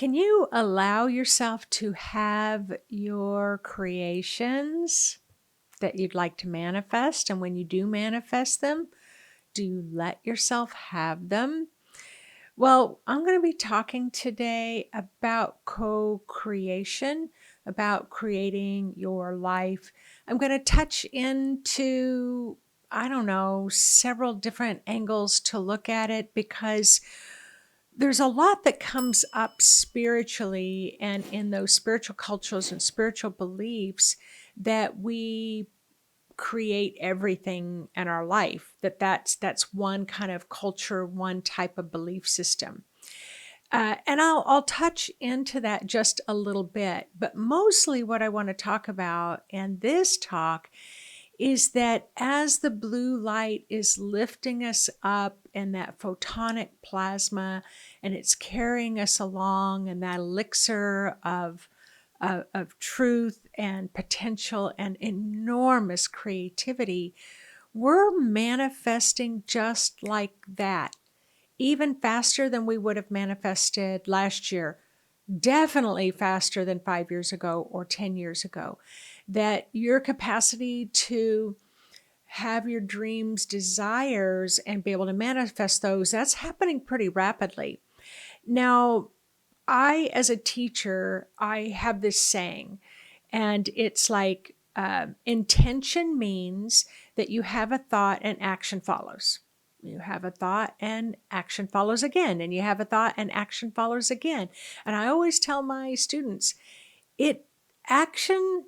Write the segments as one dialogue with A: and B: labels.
A: Can you allow yourself to have your creations that you'd like to manifest? And when you do manifest them, do you let yourself have them? Well, I'm going to be talking today about co creation, about creating your life. I'm going to touch into, I don't know, several different angles to look at it because there's a lot that comes up spiritually and in those spiritual cultures and spiritual beliefs that we create everything in our life, that's one kind of culture, one type of belief system. And I'll touch into that just a little bit, but mostly what I want to talk about in this talk is that as the blue light is lifting us up in that photonic plasma and it's carrying us along in that elixir of truth and potential and enormous creativity, we're manifesting just like that, even faster than we would have manifested last year, definitely faster than 5 years ago or 10 years ago. That your capacity to have your dreams, desires, and be able to manifest those, that's happening pretty rapidly. Now, as a teacher, I have this saying, and it's like intention means that you have a thought and action follows. You have a thought and action follows again, and you have a thought and action follows again. And I always tell my students, action,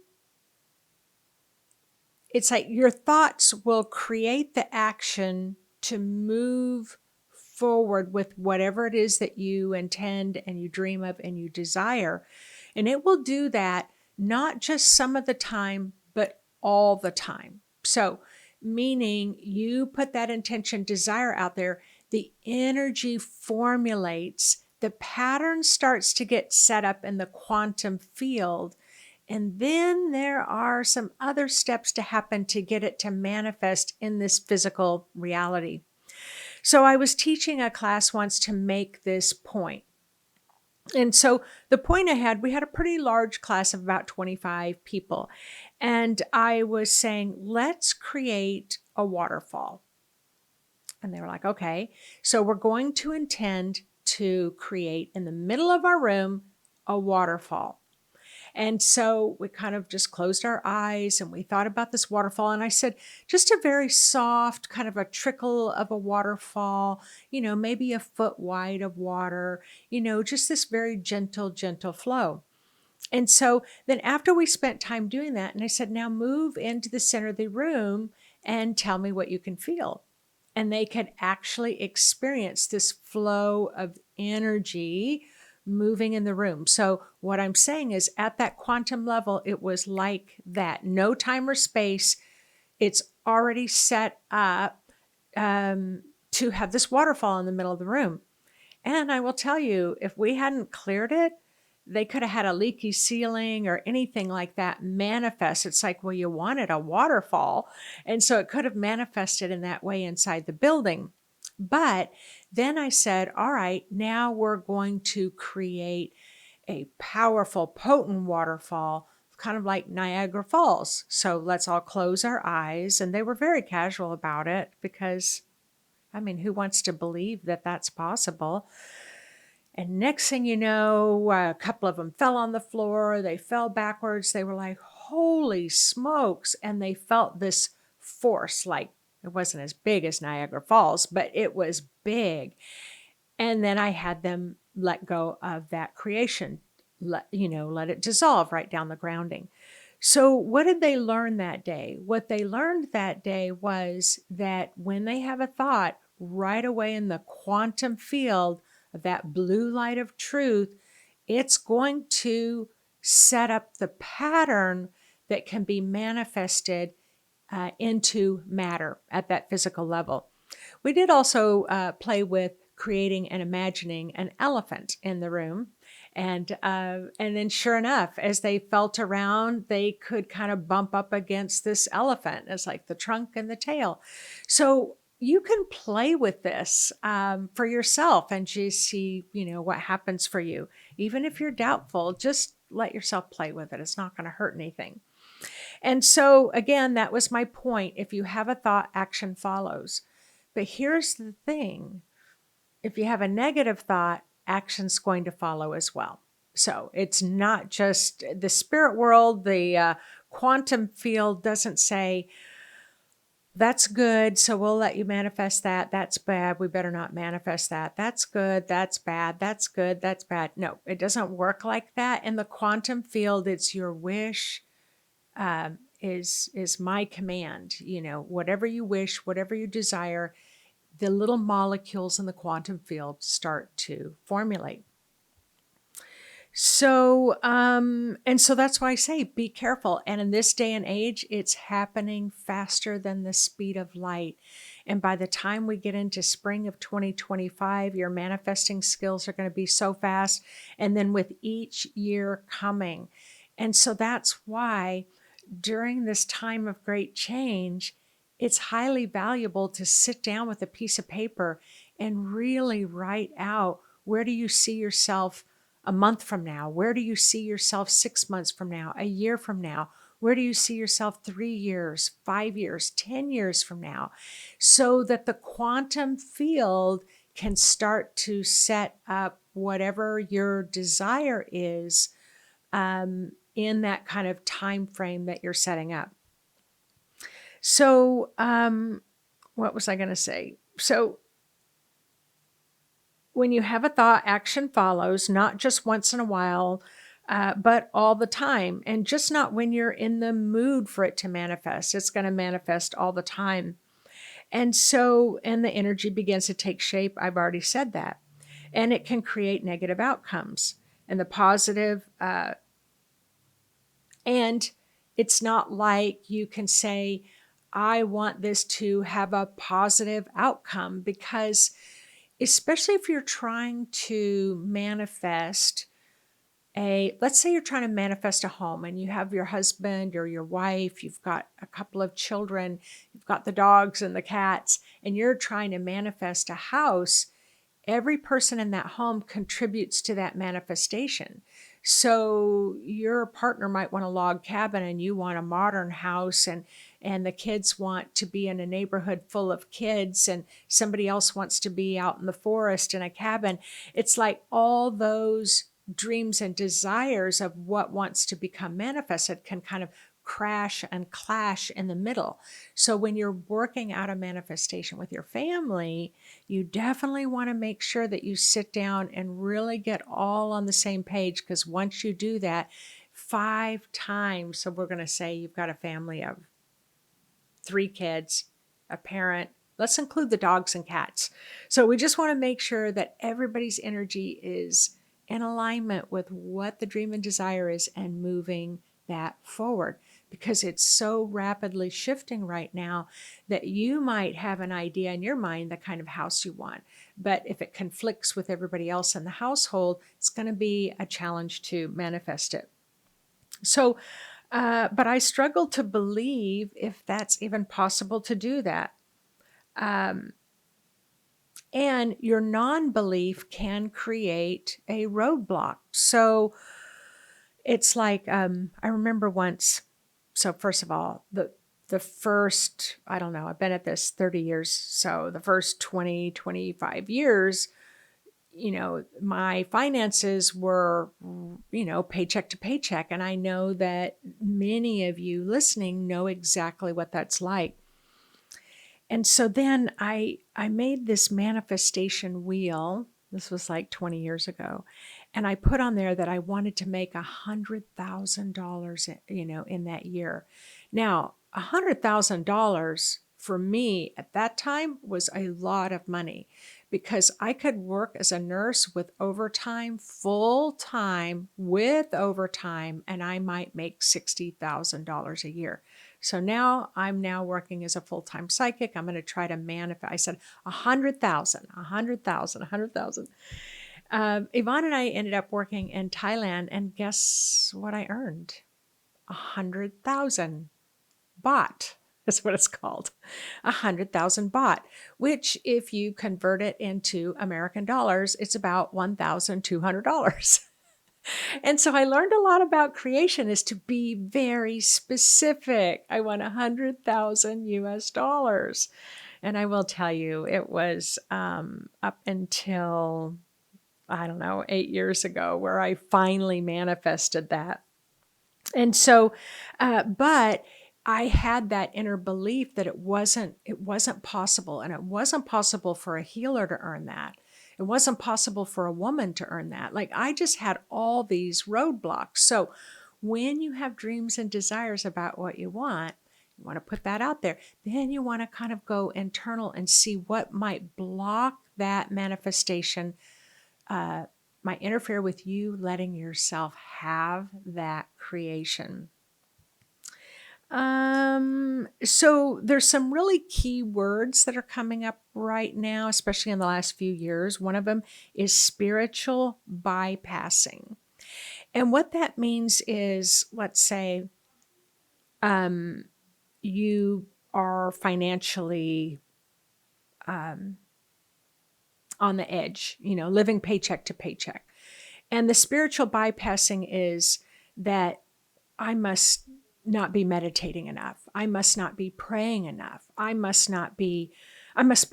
A: it's like your thoughts will create the action to move forward with whatever it is that you intend and you dream of and you desire. And it will do that not just some of the time, but all the time. So, meaning you put that intention, desire out there, the energy formulates, the pattern starts to get set up in the quantum field. And then there are some other steps to happen to get it to manifest in this physical reality. So I was teaching a class once to make this point. And so the point we had a pretty large class of about 25 people. And I was saying, let's create a waterfall. And they were like, okay. So we're going to intend to create in the middle of our room a waterfall. And so we kind of just closed our eyes and we thought about this waterfall. And I said, just a very soft, kind of a trickle of a waterfall, maybe a foot wide of water, just this very gentle, gentle flow. And so then after we spent time doing that, and I said, now move into the center of the room and tell me what you can feel. And they could actually experience this flow of energy moving in the room. So what I'm saying is at that quantum level, it was like that. No time or space. It's already set up to have this waterfall in the middle of the room. And I will tell you, if we hadn't cleared it, they could have had a leaky ceiling or anything like that manifest. It's like, well, you wanted a waterfall. And so it could have manifested in that way inside the building. But then I said, all right, now we're going to create a powerful, potent waterfall, kind of like Niagara Falls. So let's all close our eyes. And they were very casual about it because, who wants to believe that that's possible? And next thing you know, a couple of them fell on the floor. They fell backwards. They were like, holy smokes. And they felt this force, like it wasn't as big as Niagara Falls, but it was big. And then I had them let go of that creation, let it dissolve right down the grounding. So what did they learn that day? What they learned that day was that when they have a thought, right away in the quantum field of that blue light of truth, it's going to set up the pattern that can be manifested into matter at that physical level. We did also play with creating and imagining an elephant in the room. And then sure enough, as they felt around, they could kind of bump up against this elephant. It's like the trunk and the tail. So you can play with this for yourself and just see, what happens for you. Even if you're doubtful, just let yourself play with it. It's not going to hurt anything. And so, again, that was my point. If you have a thought, action follows. But here's the thing, if you have a negative thought, action's going to follow as well. So it's not just the spirit world, the quantum field doesn't say, that's good, so we'll let you manifest that. That's bad, we better not manifest that. That's good, that's bad, that's good, that's bad. No, it doesn't work like that. In the quantum field, it's your wish is my command. Whatever you wish, whatever you desire, the little molecules in the quantum field start to formulate. So, and so that's why I say be careful. And in this day and age, it's happening faster than the speed of light. And by the time we get into spring of 2025, your manifesting skills are going to be so fast. And then with each year coming. And so that's why during this time of great change, it's highly valuable to sit down with a piece of paper and really write out, where do you see yourself a month from now? Where do you see yourself 6 months from now, a year from now? Where do you see yourself 3 years, 5 years, 10 years from now? So that the quantum field can start to set up whatever your desire is in that kind of time frame that you're setting up. So what was I going to say? So when you have a thought, action follows, not just once in a while, but all the time. And just not when you're in the mood for it to manifest. It's going to manifest all the time. And the energy begins to take shape. I've already said that. And it can create negative outcomes. And the positive, and it's not like you can say, I want this to have a positive outcome, because especially if you're trying to manifest let's say you're trying to manifest a home and you have your husband or your wife, you've got a couple of children, you've got the dogs and the cats, and you're trying to manifest a house. Every person in that home contributes to that manifestation. So your partner might want a log cabin and you want a modern house, and the kids want to be in a neighborhood full of kids, and somebody else wants to be out in the forest in a cabin. It's like all those dreams and desires of what wants to become manifested can kind of crash and clash in the middle. So when you're working out a manifestation with your family, you definitely want to make sure that you sit down and really get all on the same page, because once you do that 5 times, so we're going to say you've got a family of 3 kids, a parent, let's include the dogs and cats. So we just want to make sure that everybody's energy is in alignment with what the dream and desire is and moving that forward, because it's so rapidly shifting right now that you might have an idea in your mind the kind of house you want, but if it conflicts with everybody else in the household, it's going to be a challenge to manifest it. So but I struggle to believe if that's even possible to do that. And your non-belief can create a roadblock. So it's like, I remember once, so first of all, the first, I don't know, I've been at this 30 years. So the first 20, 25 years, my finances were, paycheck to paycheck. And I know that many of you listening know exactly what that's like. And so then I made this manifestation wheel. This was like 20 years ago. And I put on there that I wanted to make $100,000, in that year. Now, $100,000 for me at that time was a lot of money, because I could work as a nurse with overtime, full time with overtime, and I might make $60,000 a year. So now I'm working as a full-time psychic. I'm going to try to manifest. I said 100,000, 100,000, 100,000. Yvonne and I ended up working in Thailand, and guess what I earned? 100,000 baht. That's what it's called. 100,000 baht, which if you convert it into American dollars, it's about $1,200. And so I learned a lot about creation is to be very specific. I want 100,000 US dollars. And I will tell you, it was up until, I don't know, 8 years ago where I finally manifested that. And so, but I had that inner belief that it wasn't possible, and it wasn't possible for a healer to earn that. It wasn't possible for a woman to earn that. Like I just had all these roadblocks. So when you have dreams and desires about what you want to put that out there. Then you want to kind of go internal and see what might block that manifestation, might interfere with you letting yourself have that creation. So there's some really key words that are coming up right now, especially in the last few years. One of them is spiritual bypassing. And what that means is, let's say, you are financially on the edge, living paycheck to paycheck. And the spiritual bypassing is that I must not be meditating enough. I must not be praying enough. I must be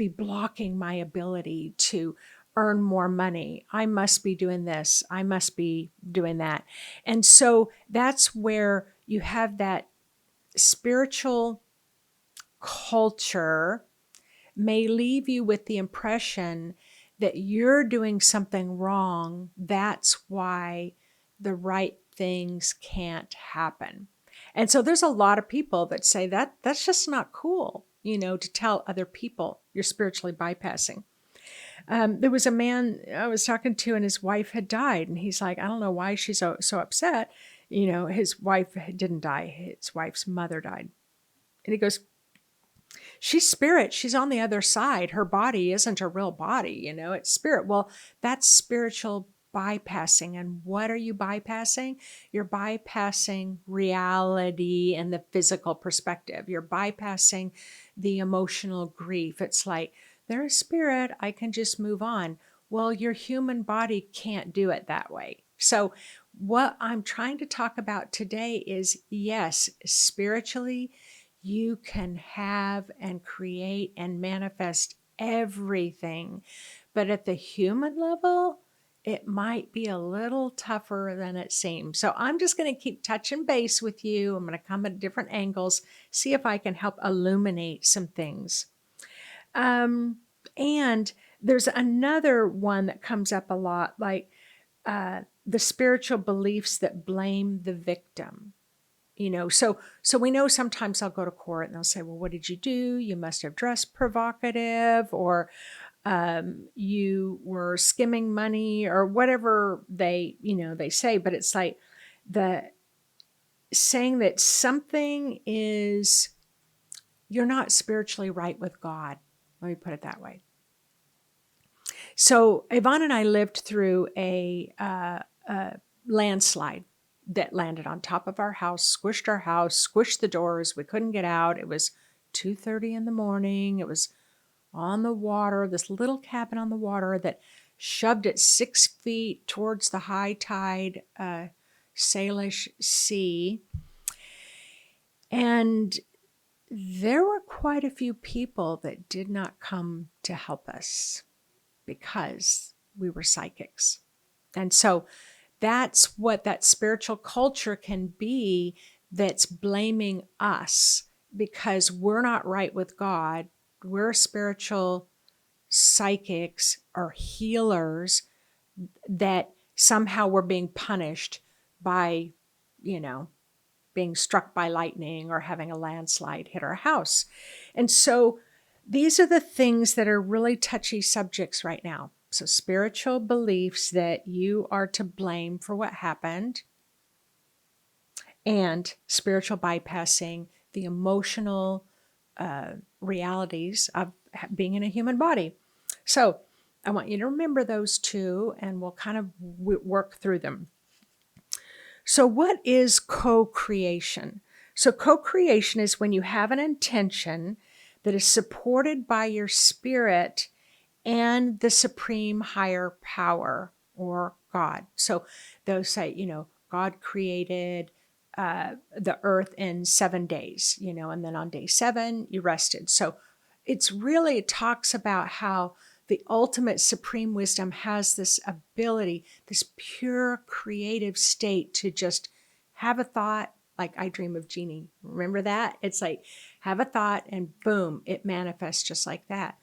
A: blocking my ability to earn more money. I must be doing this. I must be doing that. And so that's where you have that spiritual culture may leave you with the impression that you're doing something wrong. That's why the right things can't happen. And so there's a lot of people that say that's just not cool, to tell other people you're spiritually bypassing. There was a man I was talking to and his wife had died. And he's like, I don't know why she's so upset. His wife didn't die. His wife's mother died. And he goes, she's spirit. She's on the other side. Her body isn't a real body, it's spirit. Well, that's spiritual bypassing. And what are you bypassing? You're bypassing reality and the physical perspective. You're bypassing the emotional grief. It's like, they're a spirit. I can just move on. Well, your human body can't do it that way. So what I'm trying to talk about today is, yes, spiritually, you can have and create and manifest everything. But at the human level, it might be a little tougher than it seems. So I'm just going to keep touching base with you. I'm going to come at different angles, see if I can help illuminate some things. And there's another one that comes up a lot, like the spiritual beliefs that blame the victim. So we know sometimes I'll go to court and they'll say, well, what did you do? You must have dressed provocative, or you were skimming money, or whatever they say. But it's like the saying that something is, you're not spiritually right with God. Let me put it that way. So Yvonne and I lived through a landslide that landed on top of our house, squished our house, squished the doors. We couldn't get out. It was 2:30 in the morning. It was on the water, this little cabin on the water that shoved it 6 feet towards the high tide Salish Sea. And there were quite a few people that did not come to help us because we were psychics. And so that's what that spiritual culture can be, that's blaming us because we're not right with God. We're spiritual psychics or healers, that somehow we're being punished by, being struck by lightning or having a landslide hit our house. And so these are the things that are really touchy subjects right now. So spiritual beliefs that you are to blame for what happened, and spiritual bypassing the emotional realities of being in a human body. So I want you to remember those two, and we'll kind of work through them. So what is co-creation? So co-creation is when you have an intention that is supported by your spirit and the supreme higher power or God. So they'll say, God created the earth in 7 days, and then on day 7, you rested. So it talks about how the ultimate supreme wisdom has this ability, this pure creative state to just have a thought, like I dream of Jeannie. Remember that? It's like have a thought and boom, it manifests just like that.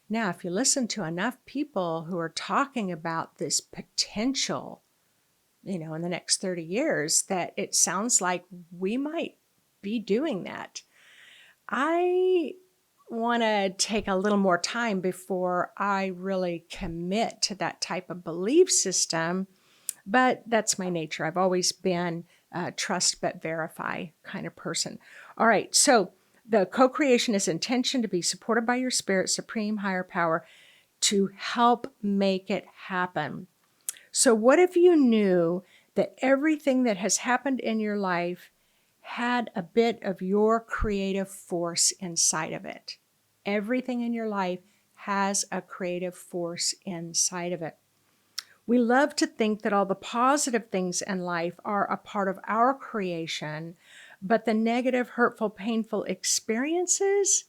A: Now, if you listen to enough people who are talking about this potential, in the next 30 years, that it sounds like we might be doing that. I want to take a little more time before I really commit to that type of belief system, but that's my nature. I've always been a trust but verify kind of person. All right, so the co-creation is intention to be supported by your spirit, supreme higher power, to help make it happen. So what if you knew that everything that has happened in your life had a bit of your creative force inside of it? Everything in your life has a creative force inside of it. We love to think that all the positive things in life are a part of our creation, but the negative, hurtful, painful experiences,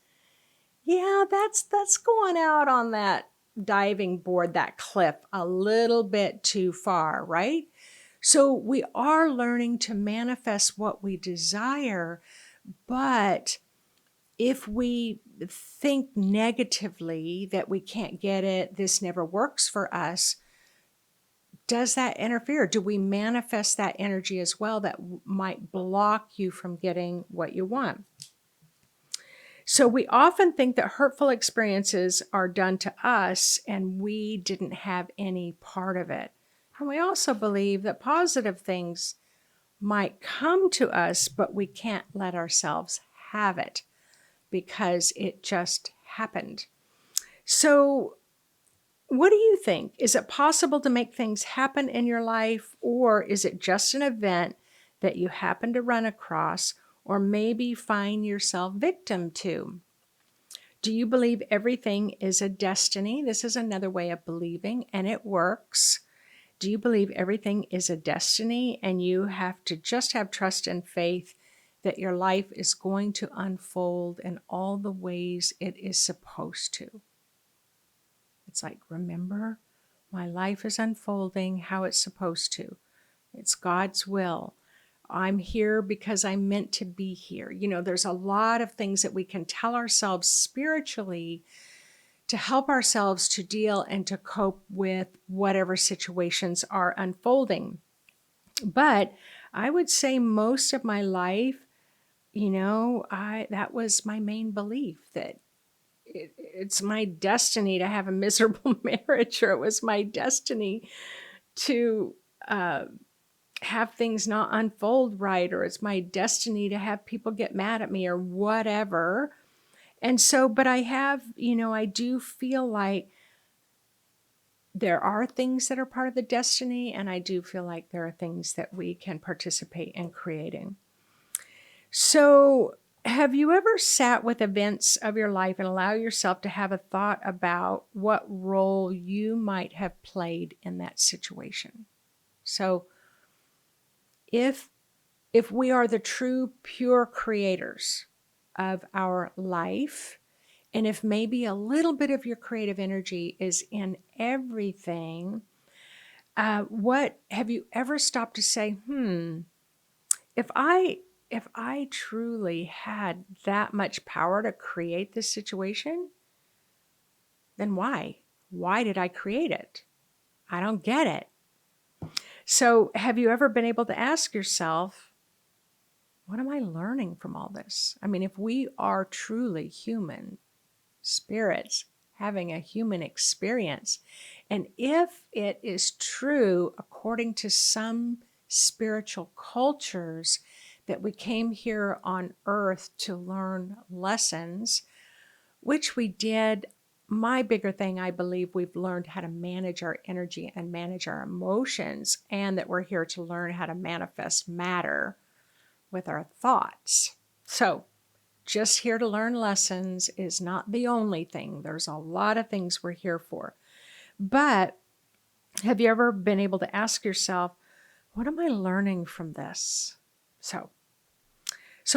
A: yeah, that's going out on that diving board, that cliff, a little bit too far, right? So we are learning to manifest what we desire, but if we think negatively that we can't get it, this never works for us, does that interfere? Do we manifest that energy as well that might block you from getting what you want? So we often think that hurtful experiences are done to us and we didn't have any part of it. And we also believe that positive things might come to us, but we can't let ourselves have it because it just happened. So what do you think? Is it possible to make things happen in your life, or is it just an event that you happen to run across or maybe find yourself victim to? Do you believe everything is a destiny? This is another way of believing, and it works. Do you believe everything is a destiny and you have to just have trust and faith that your life is going to unfold in all the ways it is supposed to? It's like, remember, my life is unfolding how it's supposed to. It's God's will. I'm here because I'm meant to be here. There's a lot of things that we can tell ourselves spiritually to help ourselves to deal and to cope with whatever situations are unfolding. But I would say most of my life, that was my main belief, that it's my destiny to have a miserable marriage, or it was my destiny to have things not unfold right, or it's my destiny to have people get mad at me or whatever. And so, but I do feel like there are things that are part of the destiny, and I do feel like there are things that we can participate in creating. So, have you ever sat with events of your life and allow yourself to have a thought about what role you might have played in that situation? So, if we are the true pure creators of our life, and if maybe a little bit of your creative energy is in everything, what have you ever stopped to say, if I truly had that much power to create this situation, then why? Why did I create it? I don't get it. So have you ever been able to ask yourself, what am I learning from all this? I mean, if we are truly human spirits having a human experience, and if it is true, according to some spiritual cultures, that we came here on earth to learn lessons, which we did. My bigger thing, I believe we've learned how to manage our energy and manage our emotions, and that we're here to learn how to manifest matter, with our thoughts. So, just here to learn lessons is not the only thing. There's a lot of things we're here for. But have you ever been able to ask yourself, what am I learning from this? So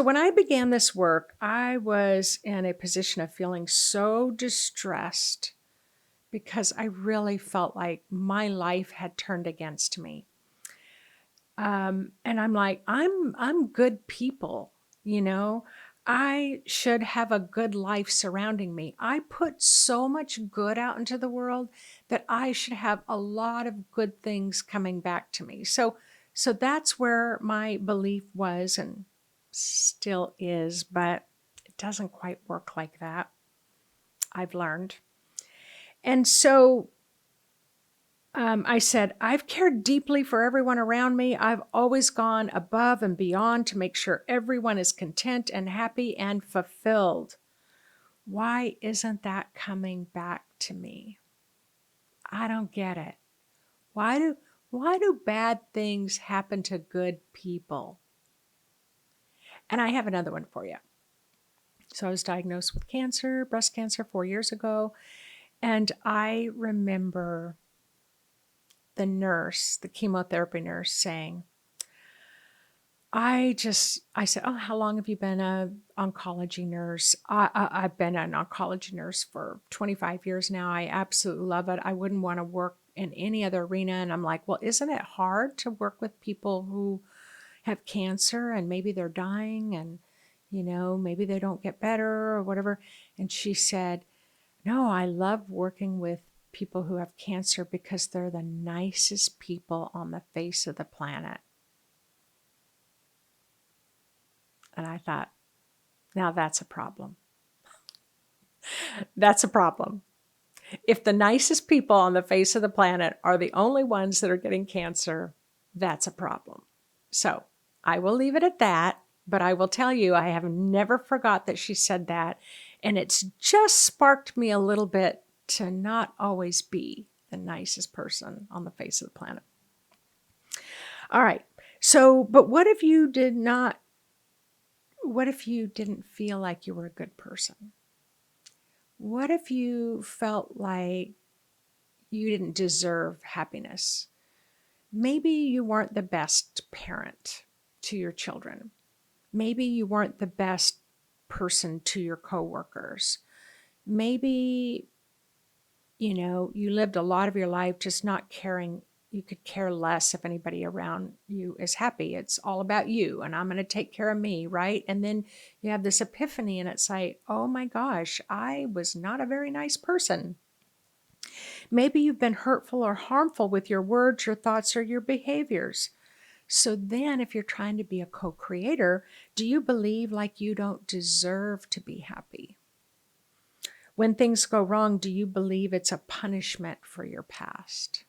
A: when I began this work, I was in a position of feeling so distressed because I really felt like my life had turned against me. And I'm like, I'm good people, you know. I should have a good life surrounding me. I put so much good out into the world that I should have a lot of good things coming back to me. So that's where my belief was and still is, but it doesn't quite work like that. I've learned. And so I said, I've cared deeply for everyone around me. I've always gone above and beyond to make sure everyone is content and happy and fulfilled. Why isn't that coming back to me? I don't get it. Why do bad things happen to good people? And I have another one for you. So I was diagnosed with cancer, breast cancer, 4 years ago. And I remember the chemotherapy nurse saying, I said, oh, how long have you been an oncology nurse? I've been an oncology nurse for 25 years now. I absolutely love it. I wouldn't want to work in any other arena. And I'm like, well, isn't it hard to work with people who have cancer and maybe they're dying and, maybe they don't get better or whatever? And she said, no, I love working with people who have cancer because they're the nicest people on the face of the planet. And I thought, now that's a problem. That's a problem. If the nicest people on the face of the planet are the only ones that are getting cancer, that's a problem. So I will leave it at that, but I will tell you, I have never forgot that she said that. And it's just sparked me a little bit to not always be the nicest person on the face of the planet. All right. So, but what if you didn't feel like you were a good person? What if you felt like you didn't deserve happiness? Maybe you weren't the best parent to your children. Maybe you weren't the best person to your coworkers. Maybe, you lived a lot of your life just not caring. You could care less if anybody around you is happy. It's all about you and I'm going to take care of me, right? And then you have this epiphany and it's like, oh my gosh, I was not a very nice person. Maybe you've been hurtful or harmful with your words, your thoughts, or your behaviors. So then if you're trying to be a co-creator, do you believe like you don't deserve to be happy? When things go wrong, do you believe it's a punishment for your past?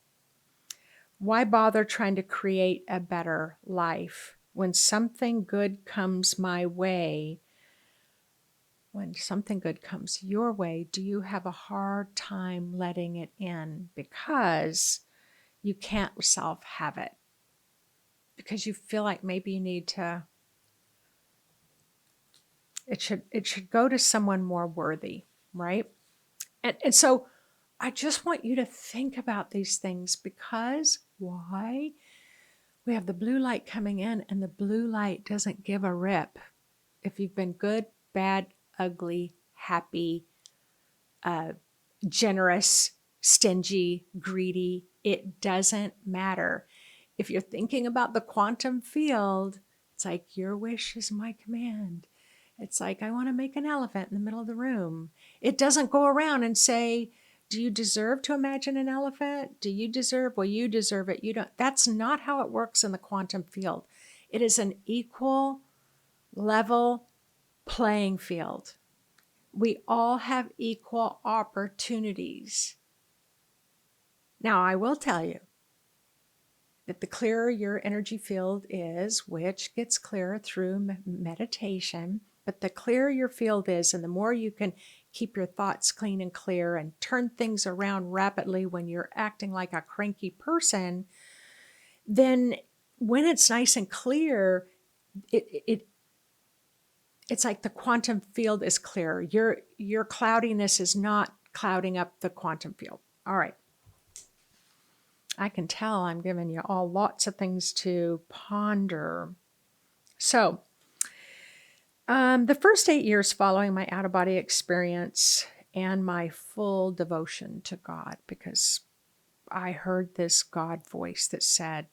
A: Why bother trying to create a better life when something good comes my way? When something good comes your way, do you have a hard time letting it in because you can't self-have it? Because you feel like maybe you need to, it should go to someone more worthy, right? And so I just want you to think about these things because why? We have the blue light coming in and the blue light doesn't give a rip. If you've been good, bad, ugly, happy, generous, stingy, greedy, it doesn't matter. If you're thinking about the quantum field, it's like your wish is my command. It's like, I want to make an elephant in the middle of the room. It doesn't go around and say, do you deserve to imagine an elephant? Do you deserve? Well, you deserve it. You don't. That's not how it works in the quantum field. It is an equal, level playing field. We all have equal opportunities. Now, I will tell you that the clearer your energy field is, which gets clearer through meditation, but the clearer your field is and the more you can keep your thoughts clean and clear and turn things around rapidly when you're acting like a cranky person, then when it's nice and clear, it's like the quantum field is clear. Your cloudiness is not clouding up the quantum field. All right. I can tell I'm giving you all lots of things to ponder. So, the first 8 years following my out-of-body experience and my full devotion to God, because I heard this God voice that said,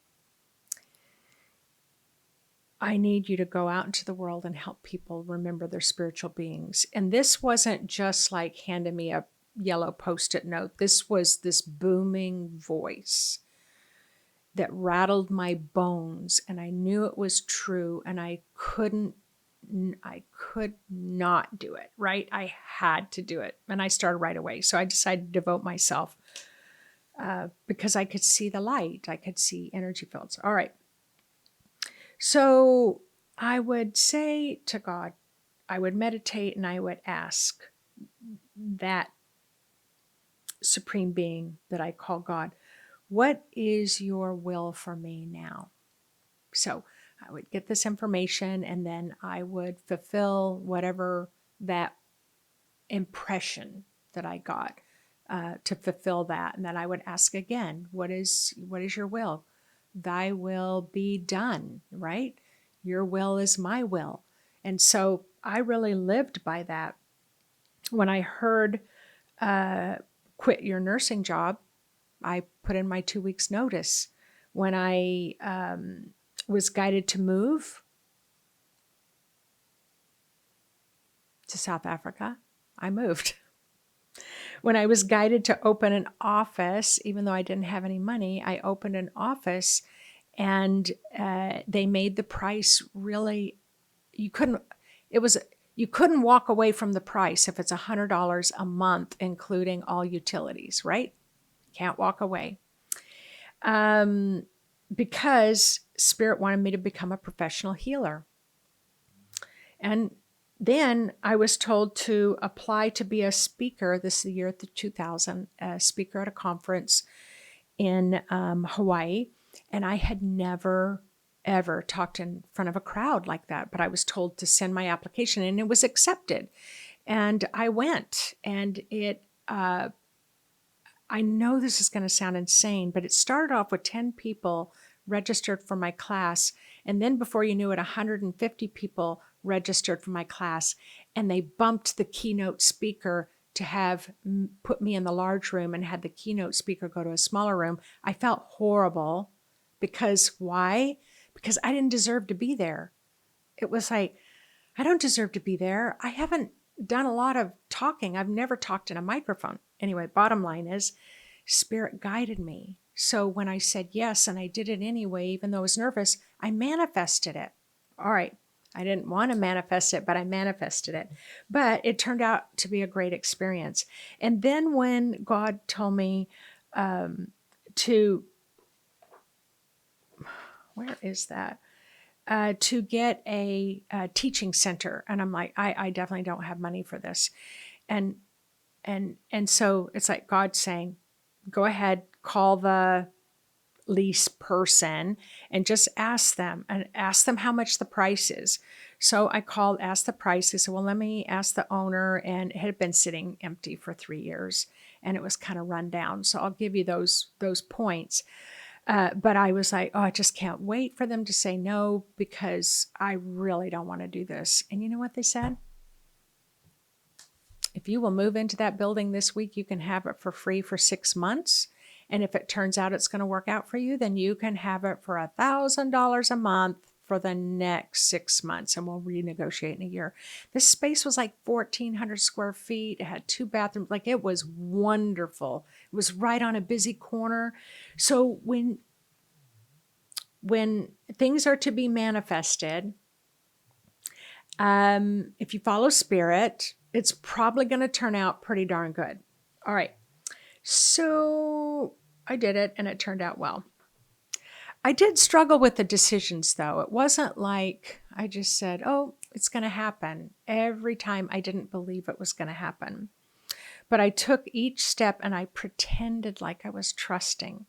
A: I need you to go out into the world and help people remember their spiritual beings. And this wasn't just like handing me a yellow Post-it note. This was this booming voice that rattled my bones, and I knew it was true, and I could not do it, right? I had to do it. And I started right away. So I decided to devote myself because I could see the light. I could see energy fields. All right. So I would say to God, I would meditate and I would ask that supreme being that I call God, what is your will for me now? So I would get this information and then I would fulfill whatever that impression that I got to fulfill that. And then I would ask again, what is your will? Thy will be done, right? Your will is my will. And so I really lived by that. When I heard quit your nursing job, I put in my 2 weeks notice. When I was guided to move to South Africa, I moved. When I was guided to open an office, even though I didn't have any money, I opened an office and they made the price really, you couldn't walk away from the price if it's $100 a month, including all utilities, right? Can't walk away. Because Spirit wanted me to become a professional healer. And then I was told to apply to be a speaker. This is the year 2000, a speaker at a conference in Hawaii. And I had never, ever talked in front of a crowd like that. But I was told to send my application and it was accepted. And I went, and I know this is going to sound insane, but it started off with 10 people registered for my class. And then before you knew it, 150 people registered for my class. And they bumped the keynote speaker to have put me in the large room and had the keynote speaker go to a smaller room. I felt horrible because why? Because I didn't deserve to be there. It was like, I don't deserve to be there. I haven't done a lot of talking. I've never talked in a microphone. Anyway, bottom line is Spirit guided me. So when I said yes, and I did it anyway, even though I was nervous, I manifested it. All right. I didn't want to manifest it, but I manifested it. But it turned out to be a great experience. And then when God told me where is that? To get a teaching center. And I'm like, I definitely don't have money for this. And so it's like God saying, go ahead, call the lease person and just ask them how much the price is. So I called, asked the price. They said, well, let me ask the owner. And it had been sitting empty for 3 years and it was kind of run down. So I'll give you those points. But I was like, oh, I just can't wait for them to say no because I really don't want to do this. And you know what they said? If you will move into that building this week, you can have it for free for 6 months. And if it turns out it's going to work out for you, then you can have it for $1,000 a month for the next 6 months, and we'll renegotiate in a year. This space was like 1,400 square feet. It had 2 bathrooms. Like, it was wonderful. It was right on a busy corner. So when things are to be manifested, if you follow Spirit, it's probably going to turn out pretty darn good. All right. So I did it and it turned out well. I did struggle with the decisions though. It wasn't like I just said, oh, it's going to happen. Every time I didn't believe it was going to happen. But I took each step and I pretended like I was trusting.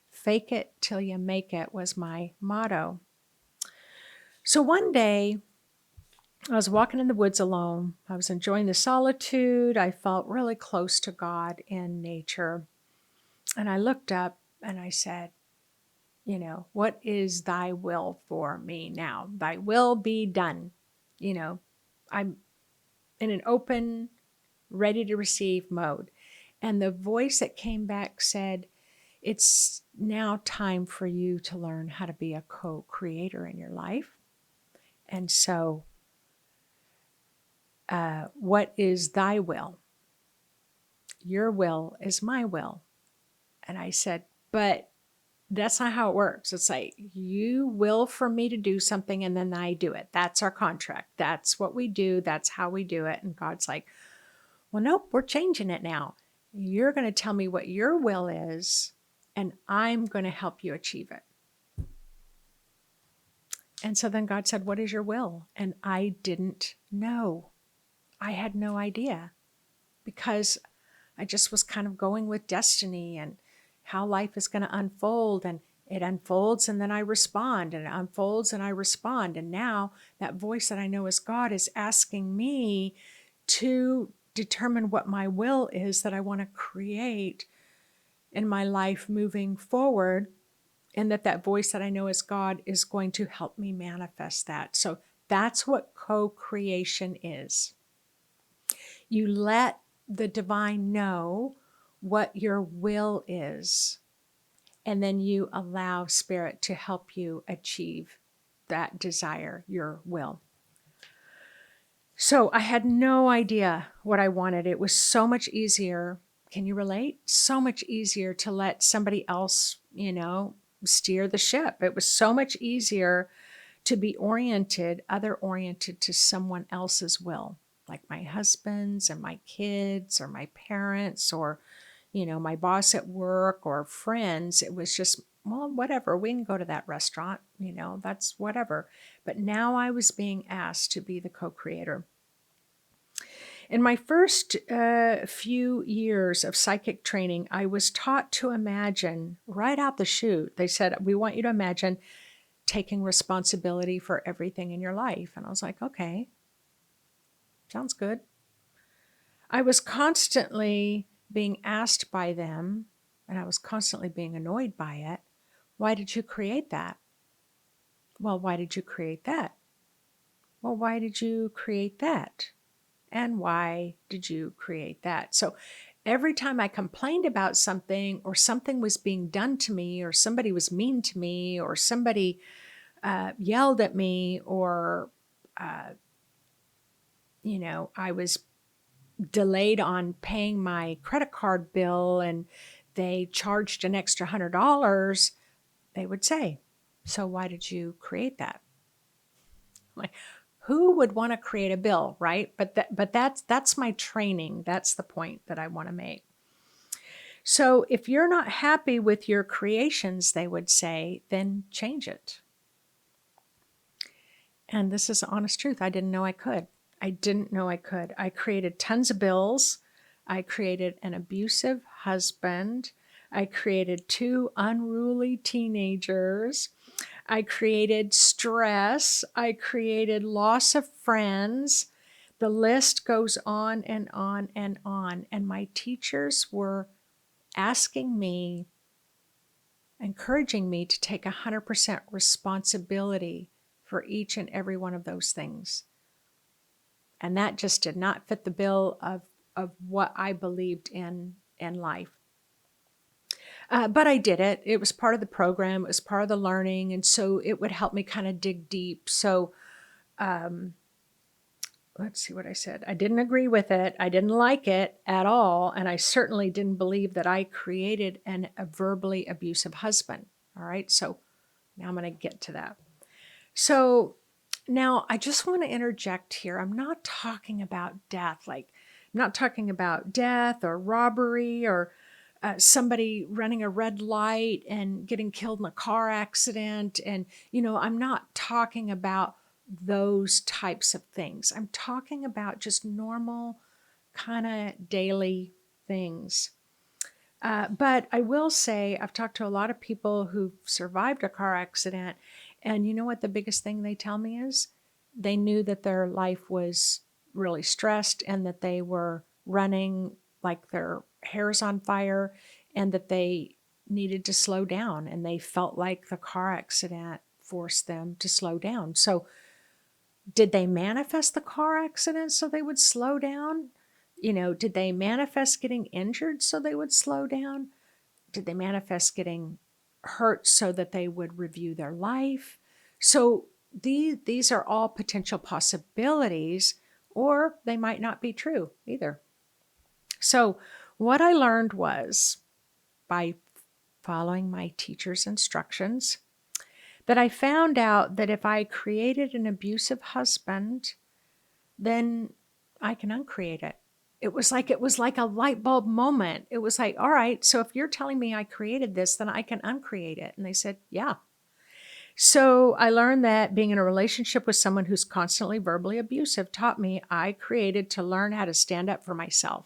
A: Fake it till you make it was my motto. So one day, I was walking in the woods alone. I was enjoying the solitude. I felt really close to God in nature. And I looked up and I said, what is thy will for me now? Thy will be done. I'm in an open, ready to receive mode. And the voice that came back said, it's now time for you to learn how to be a co-creator in your life. And so, what is thy will? Your will is my will. And I said, but that's not how it works. It's like, you will for me to do something and then I do it. That's our contract. That's what we do. That's how we do it. And God's like, well, nope, we're changing it now. You're going to tell me what your will is, and I'm going to help you achieve it. And so then God said, what is your will? And I didn't know. I had no idea, because I just was kind of going with destiny and how life is going to unfold. And it unfolds and then I respond, and it unfolds and I respond. And now that voice that I know is God is asking me to determine what my will is that I want to create in my life moving forward. And that voice that I know is God is going to help me manifest that. So that's what co-creation is. You let the divine know what your will is, and then you allow spirit to help you achieve that desire, your will. So I had no idea what I wanted. It was so much easier. Can you relate? So much easier to let somebody else, steer the ship. It was so much easier to be other oriented to someone else's will, like my husband's and my kids or my parents or, my boss at work or friends. It was just, well, whatever, we can go to that restaurant, that's whatever. But now I was being asked to be the co-creator. In my first few years of psychic training, I was taught to imagine right out the chute. They said, we want you to imagine taking responsibility for everything in your life. And I was like, okay, sounds good. I was constantly being asked by them, and I was constantly being annoyed by it. Why did you create that? Well, why did you create that? Well, why did you create that? And why did you create that? So every time I complained about something, or something was being done to me, or somebody was mean to me, or somebody yelled at me, or, I was delayed on paying my credit card bill and they charged an extra $100, they would say, so why did you create that? Like, who would want to create a bill, right? But that's my training. That's the point that I want to make. So if you're not happy with your creations, they would say, then change it. And this is the honest truth. I didn't know I could. I created tons of bills. I created an abusive husband. I created 2 unruly teenagers. I created stress. I created loss of friends. The list goes on and on and on. And my teachers were asking me, encouraging me to take 100% responsibility for each and every one of those things. And that just did not fit the bill of what I believed in life. But I did it. It was part of the program. It was part of the learning. And so it would help me kind of dig deep. So let's see what I said. I didn't agree with it. I didn't like it at all. And I certainly didn't believe that I created a verbally abusive husband. All right. So now I'm going to get to that. So now I just want to interject here. I'm not talking about death. I'm not talking about death or robbery or somebody running a red light and getting killed in a car accident. And, I'm not talking about those types of things. I'm talking about just normal kind of daily things. But I will say, I've talked to a lot of people who've survived a car accident, And you know what the biggest thing they tell me is? They knew that their life was really stressed and that they were running like their hair's on fire and that they needed to slow down, and they felt like the car accident forced them to slow down. So did they manifest the car accident so they would slow down? Did they manifest getting injured so they would slow down? Did they manifest getting hurt so that they would review their life? So these are all potential possibilities, or they might not be true either. So what I learned was, by following my teacher's instructions, that I found out that if I created an abusive husband, then I can uncreate it. It was like a light bulb moment. It was like, all right, so if you're telling me I created this, then I can uncreate it. And they said, yeah. So I learned that being in a relationship with someone who's constantly verbally abusive taught me I created to learn how to stand up for myself,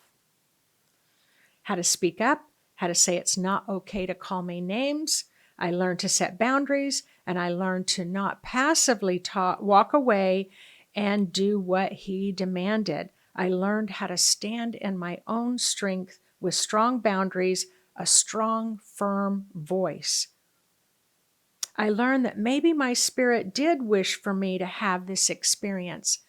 A: how to speak up, how to say it's not okay to call me names. I learned to set boundaries, and I learned to not passively walk away and do what he demanded. I learned how to stand in my own strength with strong boundaries, a strong, firm voice. I learned that maybe my spirit did wish for me to have this experience.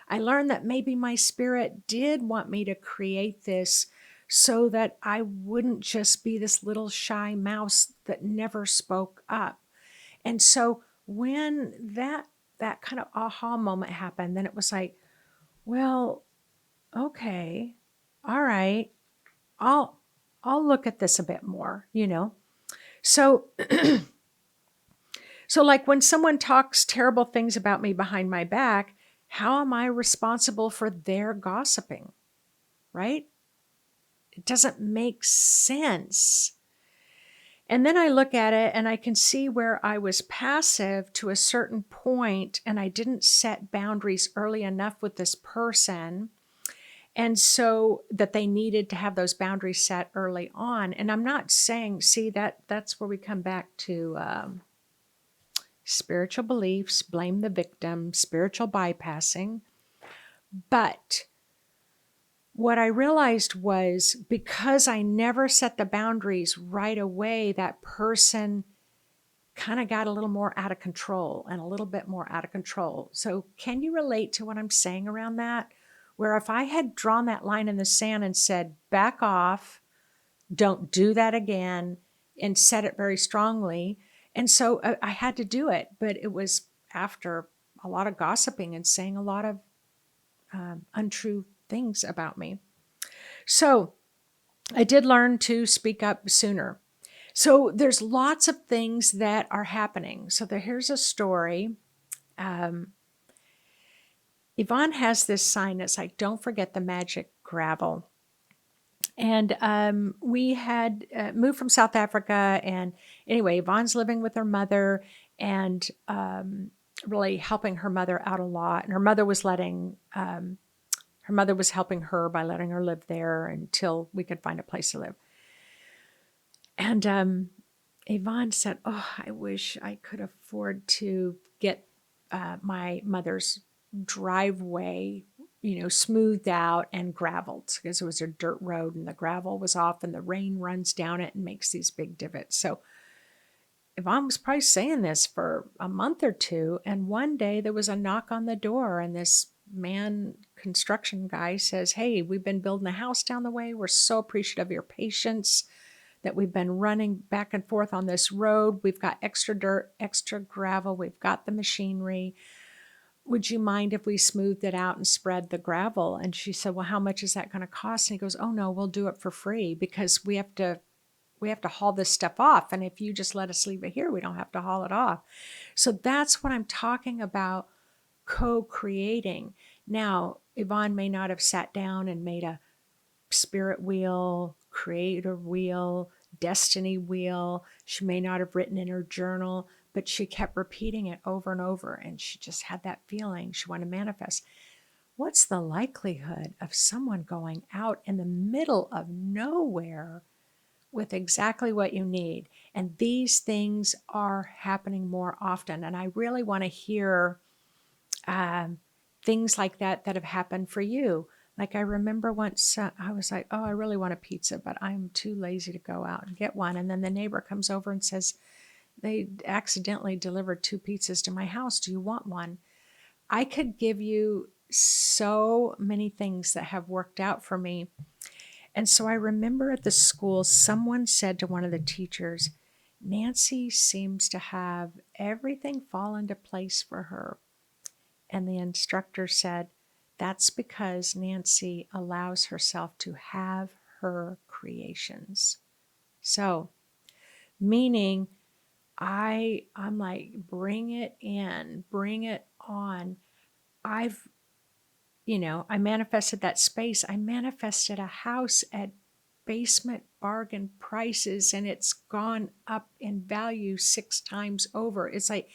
A: I learned that maybe my spirit did want me to create this so that I wouldn't just be this little shy mouse that never spoke up. And so when that kind of aha moment happened, then it was like, well, okay, all right, I'll look at this a bit more, So so like when someone talks terrible things about me behind my back, how am I responsible for their gossiping? Right? It doesn't make sense. And then I look at it and I can see where I was passive to a certain point and I didn't set boundaries early enough with this person. And so that they needed to have those boundaries set early on. And I'm not saying, see, that's where we come back to spiritual beliefs, blame the victim, spiritual bypassing. But what I realized was because I never set the boundaries right away, that person kind of got a little more out of control and a little bit more out of control. So can you relate to what I'm saying around that? Where if I had drawn that line in the sand and said, back off, don't do that again, and said it very strongly. And so I had to do it, but it was after a lot of gossiping and saying a lot of untrue things about me. So I did learn to speak up sooner. So there's lots of things that are happening. So here's a story. Yvonne has this sign that's like, don't forget the magic gravel. And we had moved from South Africa. And anyway, Yvonne's living with her mother and really helping her mother out a lot. And her mother was helping her by letting her live there until we could find a place to live. And Yvonne said, oh, I wish I could afford to get my mother's driveway, smoothed out and graveled, because it was a dirt road and the gravel was off and the rain runs down it and makes these big divots. So Yvonne was probably saying this for a month or two. And one day there was a knock on the door and this construction guy says, hey, we've been building a house down the way. We're so appreciative of your patience that we've been running back and forth on this road. We've got extra dirt, extra gravel. We've got the machinery. Would you mind if we smoothed it out and spread the gravel? And she said, well, how much is that going to cost? And he goes, oh no, we'll do it for free because we have to haul this stuff off. And if you just let us leave it here, we don't have to haul it off. So that's what I'm talking about, co-creating. Now, Yvonne may not have sat down and made a spirit wheel, creator wheel, destiny wheel. She may not have written in her journal, but she kept repeating it over and over. And she just had that feeling she wanted to manifest. What's the likelihood of someone going out in the middle of nowhere with exactly what you need. And these things are happening more often. And I really want to hear things like that that have happened for you. Like I remember once I was like, oh, I really want a pizza, but I'm too lazy to go out and get one. And then the neighbor comes over and says, they accidentally delivered 2 pizzas to my house. Do you want one? I could give you so many things that have worked out for me. And so I remember at the school, someone said to one of the teachers, Nancy seems to have everything fall into place for her. And the instructor said, that's because Nancy allows herself to have her creations. So, meaning I'm like, bring it in, bring it on. I manifested that space. I manifested a house at basement bargain prices, and it's gone up in value 6 times over. It's like,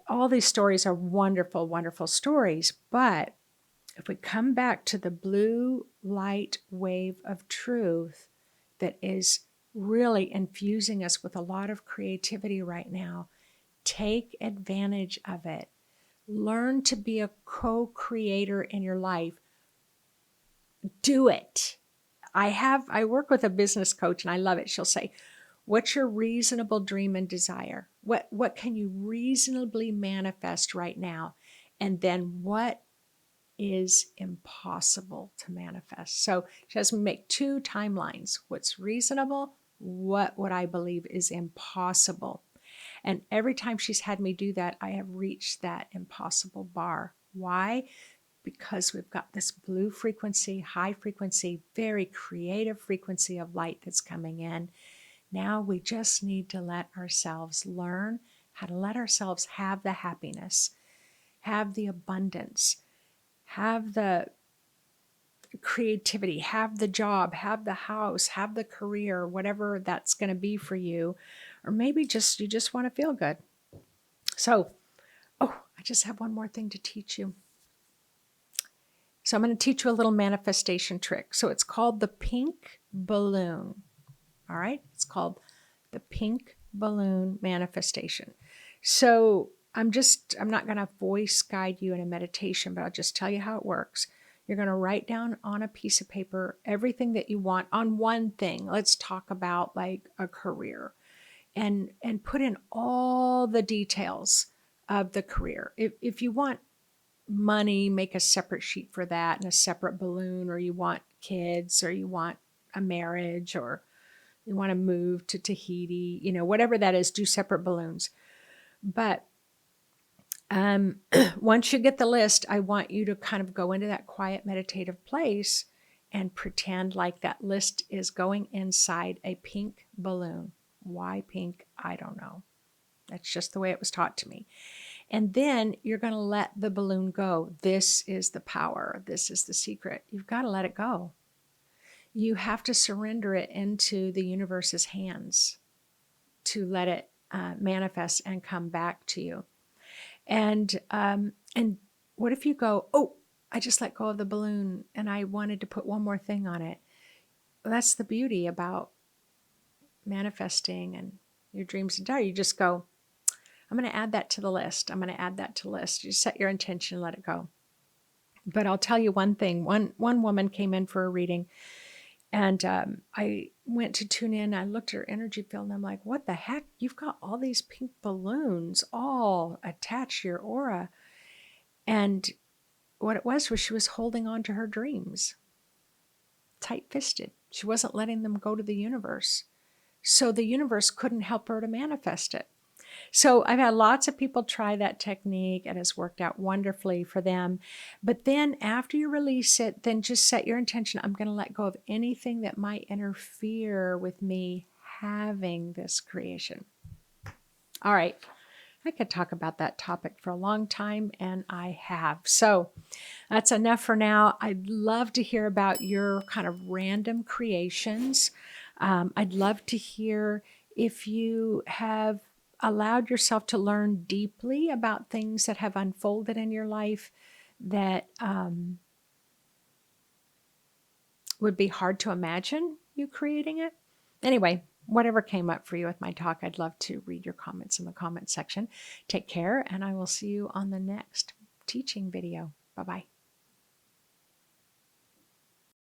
A: all these stories are wonderful, wonderful stories. But if we come back to the blue light wave of truth that is really infusing us with a lot of creativity right now, take advantage of it. Learn to be a co-creator in your life. Do it. I work with a business coach and I love it. She'll say, what's your reasonable dream and desire? What can you reasonably manifest right now? And then what is impossible to manifest? So she has me make 2 timelines. What's reasonable? What I believe is impossible? And every time she's had me do that, I have reached that impossible bar. Why? Because we've got this blue frequency, high frequency, very creative frequency of light that's coming in. Now we just need to let ourselves learn how to let ourselves have the happiness, have the abundance, have the creativity, have the job, have the house, have the career, whatever that's going to be for you. Or maybe you just want to feel good. So, I just have one more thing to teach you. So I'm going to teach you a little manifestation trick. So it's called the pink balloon. All right. It's called the pink balloon manifestation. So I'm not going to voice guide you in a meditation, but I'll just tell you how it works. You're going to write down on a piece of paper everything that you want on one thing. Let's talk about like a career, and put in all the details of the career. If you want money, make a separate sheet for that and a separate balloon, or you want kids, or you want a marriage, or you want to move to Tahiti, whatever that is, do separate balloons. But once you get the list, I want you to kind of go into that quiet meditative place and pretend like that list is going inside a pink balloon. Why pink? I don't know. That's just the way it was taught to me. And then you're going to let the balloon go. This is the power. This is the secret. You've got to let it go. You have to surrender it into the universe's hands to let it manifest and come back to you. And what if you go, oh, I just let go of the balloon and I wanted to put one more thing on it. Well, that's the beauty about manifesting and your dreams and desire. You just go, I'm going to add that to the list. I'm going to add that to the list. You set your intention, let it go. But I'll tell you one thing. One woman came in for a reading, and I went to tune in. I looked at her energy field, and I'm like, what the heck? You've got all these pink balloons all attached to your aura. And what it was she was holding on to her dreams, tight-fisted. She wasn't letting them go to the universe. So the universe couldn't help her to manifest it. So I've had lots of people try that technique and it's worked out wonderfully for them. But then after you release it, then just set your intention. I'm going to let go of anything that might interfere with me having this creation. All right. I could talk about that topic for a long time, and I have. So that's enough for now. I'd love to hear about your kind of random creations. I'd love to hear if you have allowed yourself to learn deeply about things that have unfolded in your life that would be hard to imagine you creating it. Anyway, whatever came up for you with my talk, I'd love to read your comments in the comment section. Take care, and I will see you on the next teaching video. Bye-bye.